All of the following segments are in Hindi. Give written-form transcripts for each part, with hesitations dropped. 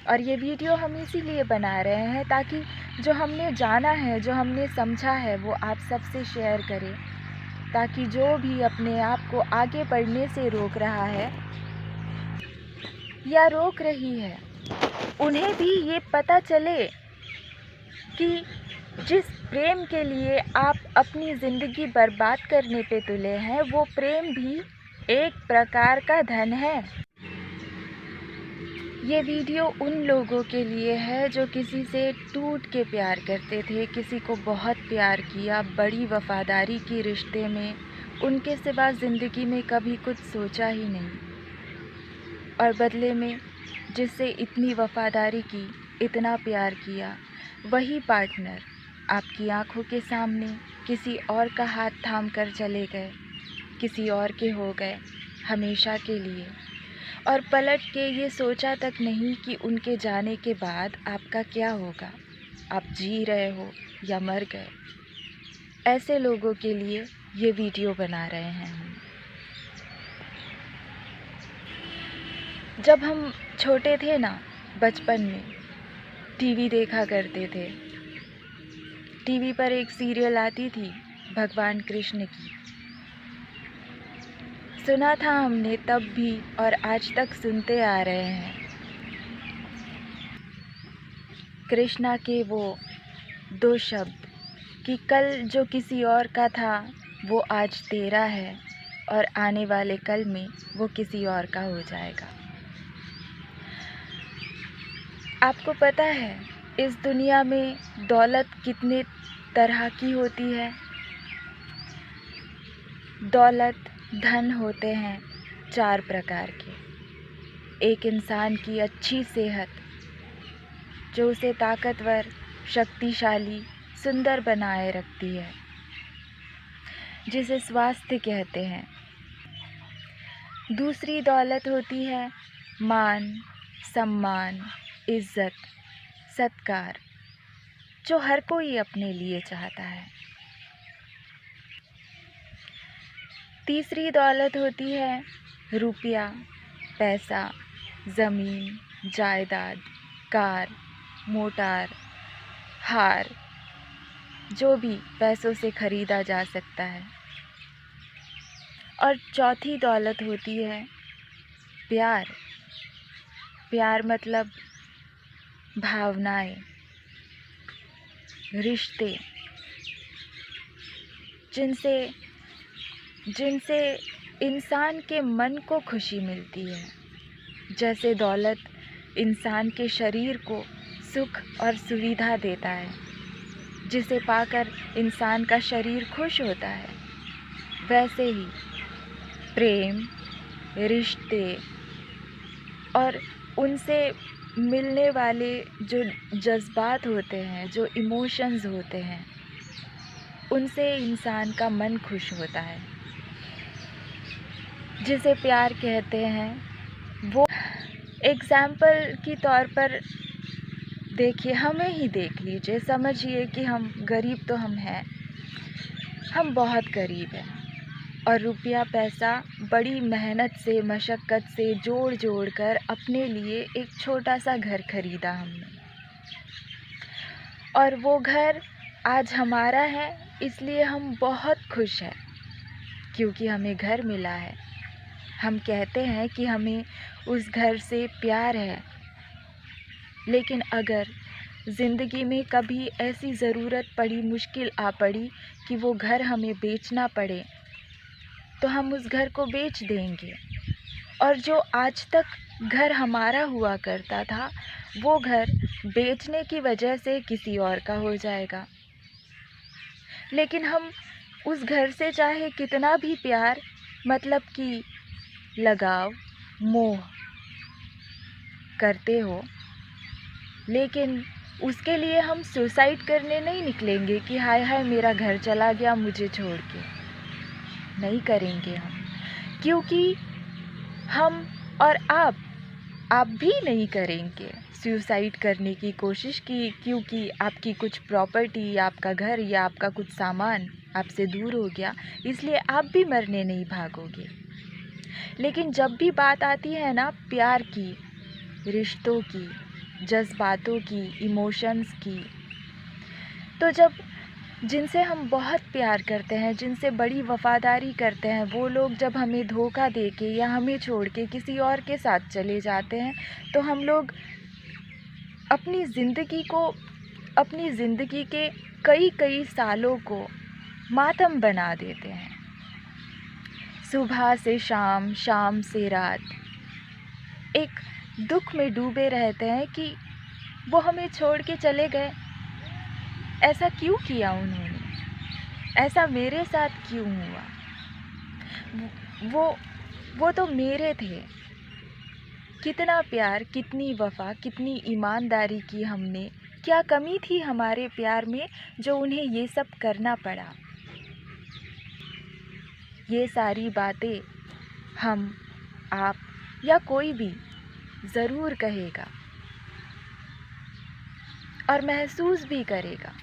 और ये वीडियो हम इसीलिए बना रहे हैं ताकि जो हमने जाना है, जो हमने समझा है, वो आप सबसे शेयर करें, ताकि जो भी अपने आप को आगे बढ़ने से रोक रहा है या रोक रही है, उन्हें भी ये पता चले कि जिस प्रेम के लिए आप अपनी ज़िंदगी बर्बाद करने पे तुले हैं, वो प्रेम भी एक प्रकार का धन है। ये वीडियो उन लोगों के लिए है जो किसी से टूट के प्यार करते थे, किसी को बहुत प्यार किया, बड़ी वफ़ादारी की रिश्ते में, उनके सिवा ज़िंदगी में कभी कुछ सोचा ही नहीं, और बदले में जिससे इतनी वफ़ादारी की, इतना प्यार किया, वही पार्टनर आपकी आँखों के सामने किसी और का हाथ थाम कर चले गए, किसी और के हो गए हमेशा के लिए, और पलट के ये सोचा तक नहीं कि उनके जाने के बाद आपका क्या होगा, आप जी रहे हो या मर गए। ऐसे लोगों के लिए ये वीडियो बना रहे हैं हम। जब हम छोटे थे ना, बचपन में टीवी देखा करते थे। टीवी पर एक सीरियल आती थी भगवान कृष्ण की। सुना था हमने तब भी और आज तक सुनते आ रहे हैं। कृष्णा के वो दो शब्द कि कल जो किसी और का था वो आज तेरा है, और आने वाले कल में वो किसी और का हो जाएगा। आपको पता है इस दुनिया में दौलत कितने तरह की होती है? दौलत, धन होते हैं 4 प्रकार के। एक इंसान की अच्छी सेहत, जो उसे ताकतवर, शक्तिशाली, सुंदर बनाए रखती है, जिसे स्वास्थ्य कहते हैं। दूसरी दौलत होती है मान, सम्मान, इज्जत, सत्कार, जो हर कोई अपने लिए चाहता है। तीसरी दौलत होती है रुपया, पैसा, ज़मीन, जायदाद, कार, मोटार, हार, जो भी पैसों से ख़रीदा जा सकता है। और चौथी दौलत होती है प्यार। प्यार मतलब भावनाएं, रिश्ते, जिनसे इंसान के मन को खुशी मिलती है। जैसे दौलत इंसान के शरीर को सुख और सुविधा देता है, जिसे पाकर इंसान का शरीर खुश होता है, वैसे ही प्रेम, रिश्ते और उनसे मिलने वाले जो जज्बात होते हैं, जो इमोशंस होते हैं, उनसे इंसान का मन खुश होता है, जिसे प्यार कहते हैं। वो एग्ज़ाम्पल के तौर पर देखिए, हमें ही देख लीजिए, समझिए कि हम गरीब तो हम हैं, हम बहुत गरीब हैं, और रुपया पैसा बड़ी मेहनत से, मशक्क़त से जोड़ जोड़ कर अपने लिए एक छोटा सा घर खरीदा हमने, और वो घर आज हमारा है, इसलिए हम बहुत खुश हैं क्योंकि हमें घर मिला है। हम कहते हैं कि हमें उस घर से प्यार है, लेकिन अगर ज़िंदगी में कभी ऐसी ज़रूरत पड़ी, मुश्किल आ पड़ी कि वो घर हमें बेचना पड़े, तो हम उस घर को बेच देंगे, और जो आज तक घर हमारा हुआ करता था, वो घर बेचने की वजह से किसी और का हो जाएगा। लेकिन हम उस घर से चाहे कितना भी प्यार, मतलब कि लगाव, मोह करते हो, लेकिन उसके लिए हम सुसाइड करने नहीं निकलेंगे कि हाय हाय मेरा घर चला गया मुझे छोड़ के। नहीं करेंगे हम, क्योंकि हम और आप भी नहीं करेंगे सुसाइड करने की कोशिश की, क्योंकि आपकी कुछ प्रॉपर्टी, आपका घर या आपका कुछ सामान आपसे दूर हो गया, इसलिए आप भी मरने नहीं भागोगे। लेकिन जब भी बात आती है ना प्यार की, रिश्तों की, जज़्बातों की, इमोशंस की। तो जब जिनसे हम बहुत प्यार करते हैं, जिनसे बड़ी वफ़ादारी करते हैं, वो लोग जब हमें धोखा दे के या हमें छोड़ के किसी और के साथ चले जाते हैं, तो हम लोग अपनी ज़िंदगी के कई सालों को मातम बना देते हैं। सुबह से शाम, शाम से रात एक दुख में डूबे रहते हैं कि वो हमें छोड़ के चले गए। ऐसा क्यों किया उन्होंने? ऐसा मेरे साथ क्यों हुआ? वो वो तो मेरे थे। कितना प्यार, कितनी वफ़ा, कितनी ईमानदारी की हमने। क्या कमी थी हमारे प्यार में जो उन्हें ये सब करना पड़ा? ये सारी बातें हम, आप या कोई भी ज़रूर कहेगा और महसूस भी करेगा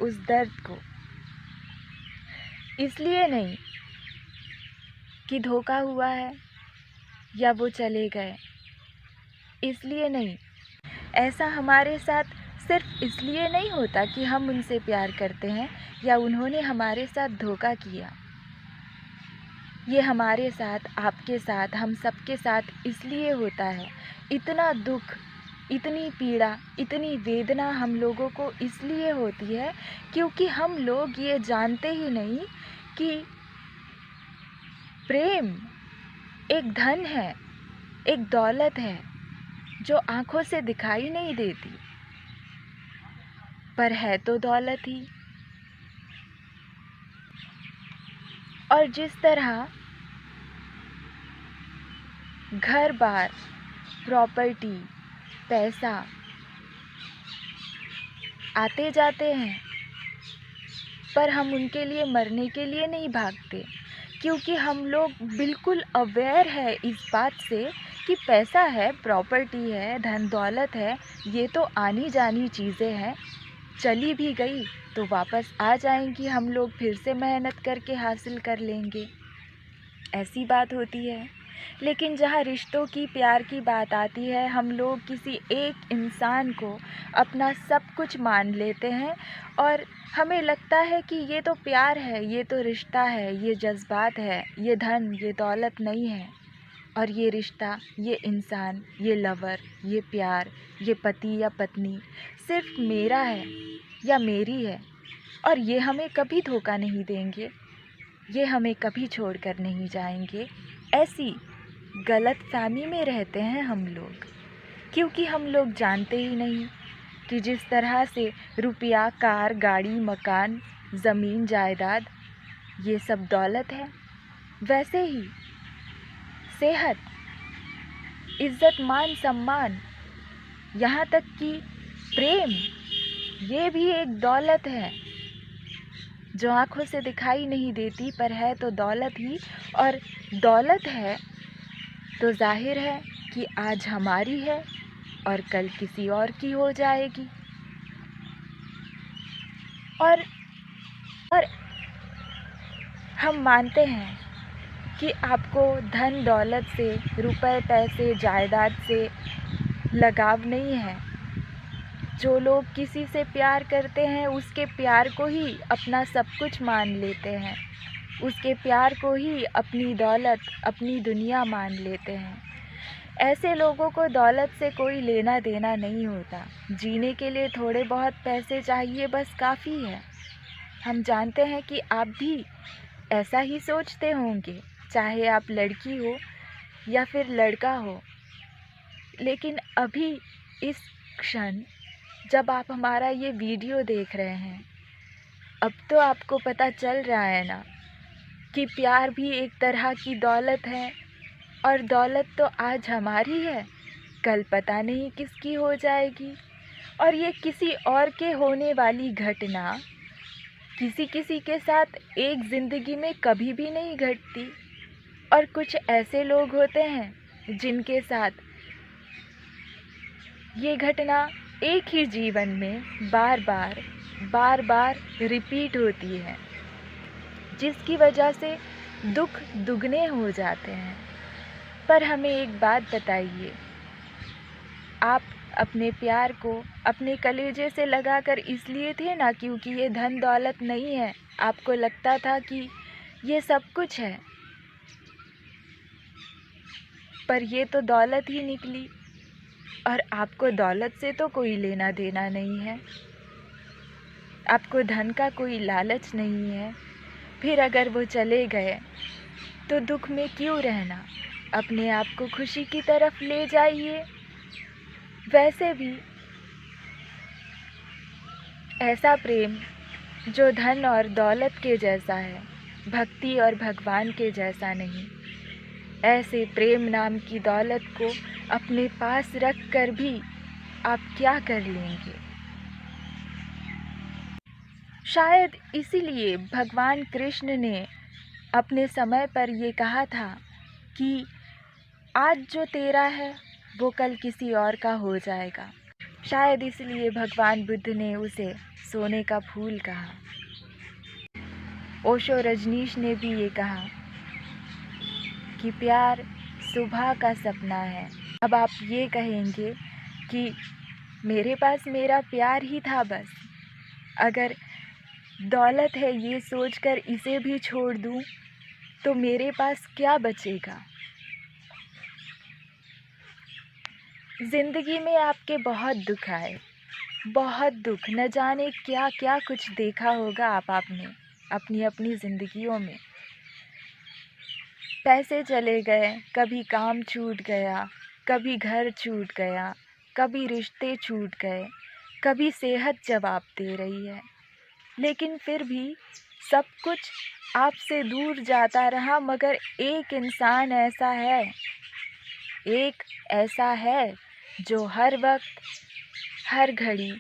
उस दर्द को। इसलिए नहीं कि धोखा हुआ है या वो चले गए, इसलिए नहीं। ऐसा हमारे साथ सिर्फ़ इसलिए नहीं होता कि हम उनसे प्यार करते हैं या उन्होंने हमारे साथ धोखा किया। ये हमारे साथ, आपके साथ, हम सबके साथ इसलिए होता है। इतना दुख, इतनी पीड़ा, इतनी वेदना हम लोगों को इसलिए होती है क्योंकि हम लोग ये जानते ही नहीं कि प्रेम एक धन है, एक दौलत है जो आँखों से दिखाई नहीं देती, पर है तो दौलत ही। और जिस तरह घर-बार, प्रॉपर्टी, पैसा आते जाते हैं, पर हम उनके लिए मरने के लिए नहीं भागते, क्योंकि हम लोग बिल्कुल अवेयर है इस बात से कि पैसा है, प्रॉपर्टी है, धन दौलत है, ये तो आनी-जानी चीज़ें हैं। चली भी गई तो वापस आ जाएंगी, हम लोग फिर से मेहनत करके हासिल कर लेंगे, ऐसी बात होती है। लेकिन जहाँ रिश्तों की, प्यार की बात आती है, हम लोग किसी एक इंसान को अपना सब कुछ मान लेते हैं और हमें लगता है कि ये तो प्यार है, ये तो रिश्ता है, ये जज़्बात है, ये धन, ये दौलत नहीं है। और ये रिश्ता, ये इंसान, ये लवर, ये प्यार, ये पति या पत्नी सिर्फ़ मेरा है या मेरी है और ये हमें कभी धोखा नहीं देंगे, ये हमें कभी छोड़कर नहीं जाएंगे। ऐसी गलतफ़हमी में रहते हैं हम लोग, क्योंकि हम लोग जानते ही नहीं कि जिस तरह से रुपया, कार, गाड़ी, मकान, ज़मीन, जायदाद ये सब दौलत है, वैसे ही सेहत, इज़्ज़त, मान, सम्मान, यहाँ तक कि प्रेम, ये भी एक दौलत है जो आँखों से दिखाई नहीं देती, पर है तो दौलत ही। और दौलत है तो ज़ाहिर है कि आज हमारी है और कल किसी और की हो जाएगी। और हम मानते हैं कि आपको धन दौलत से, रुपए पैसे, जायदाद से लगाव नहीं है। जो लोग किसी से प्यार करते हैं उसके प्यार को ही अपना सब कुछ मान लेते हैं, उसके प्यार को ही अपनी दौलत, अपनी दुनिया मान लेते हैं। ऐसे लोगों को दौलत से कोई लेना देना नहीं होता। जीने के लिए थोड़े बहुत पैसे चाहिए, बस काफ़ी है। हम जानते हैं कि आप भी ऐसा ही सोचते होंगे, चाहे आप लड़की हो या फिर लड़का हो। लेकिन अभी इस क्षण जब आप हमारा ये वीडियो देख रहे हैं, अब तो आपको पता चल रहा है ना कि प्यार भी एक तरह की दौलत है और दौलत तो आज हमारी है, कल पता नहीं किसकी हो जाएगी। और ये किसी और के होने वाली घटना किसी के साथ एक ज़िंदगी में कभी भी नहीं घटती। और कुछ ऐसे लोग होते हैं जिनके साथ ये घटना एक ही जीवन में बार बार रिपीट होती है, जिसकी वजह से दुख दुगने हो जाते हैं। पर हमें एक बात बताइए, आप अपने प्यार को अपने कलेजे से लगाकर इसलिए थे ना क्योंकि ये धन दौलत नहीं है। आपको लगता था कि ये सब कुछ है, पर ये तो दौलत ही निकली और आपको दौलत से तो कोई लेना देना नहीं है। आपको धन का कोई लालच नहीं है। फिर अगर वो चले गए तो दुख में क्यों रहना, अपने आप को खुशी की तरफ ले जाइए। वैसे भी ऐसा प्रेम जो धन और दौलत के जैसा है, भक्ति और भगवान के जैसा नहीं। ऐसे प्रेम नाम की दौलत को अपने पास रख कर भी आप क्या कर लेंगे। शायद इसीलिए भगवान कृष्ण ने अपने समय पर ये कहा था कि आज जो तेरा है वो कल किसी और का हो जाएगा। शायद इसलिए भगवान बुद्ध ने उसे सोने का फूल कहा। ओशो रजनीश ने भी ये कहा कि प्यार सुबह का सपना है। अब आप ये कहेंगे कि मेरे पास मेरा प्यार ही था बस, अगर दौलत है ये सोचकर इसे भी छोड़ दूं तो मेरे पास क्या बचेगा। ज़िंदगी में आपके बहुत दुख आए, बहुत दुख, न जाने क्या क्या कुछ देखा होगा आपने अपनी अपनी ज़िंदगियों में। पैसे चले गए, कभी काम छूट गया, कभी घर छूट गया, कभी रिश्ते छूट गए, कभी सेहत जवाब दे रही है, लेकिन फिर भी सब कुछ आपसे दूर जाता रहा। मगर एक इंसान ऐसा है, एक ऐसा है जो हर वक्त, हर घड़ी,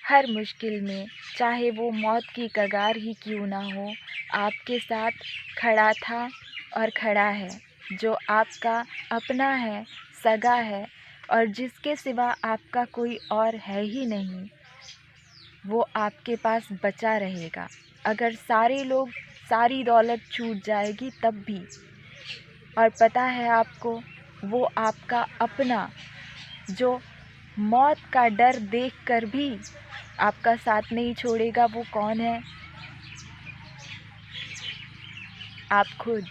हर मुश्किल में, चाहे वो मौत की कगार ही क्यों ना हो, आपके साथ खड़ा था और खड़ा है, जो आपका अपना है, सगा है और जिसके सिवा आपका कोई और है ही नहीं। वो आपके पास बचा रहेगा। अगर सारे लोग, सारी दौलत छूट जाएगी तब भी, और पता है आपको, वो आपका अपना जो मौत का डर देखकर भी आपका साथ नहीं छोड़ेगा, वो कौन है? आप खुद।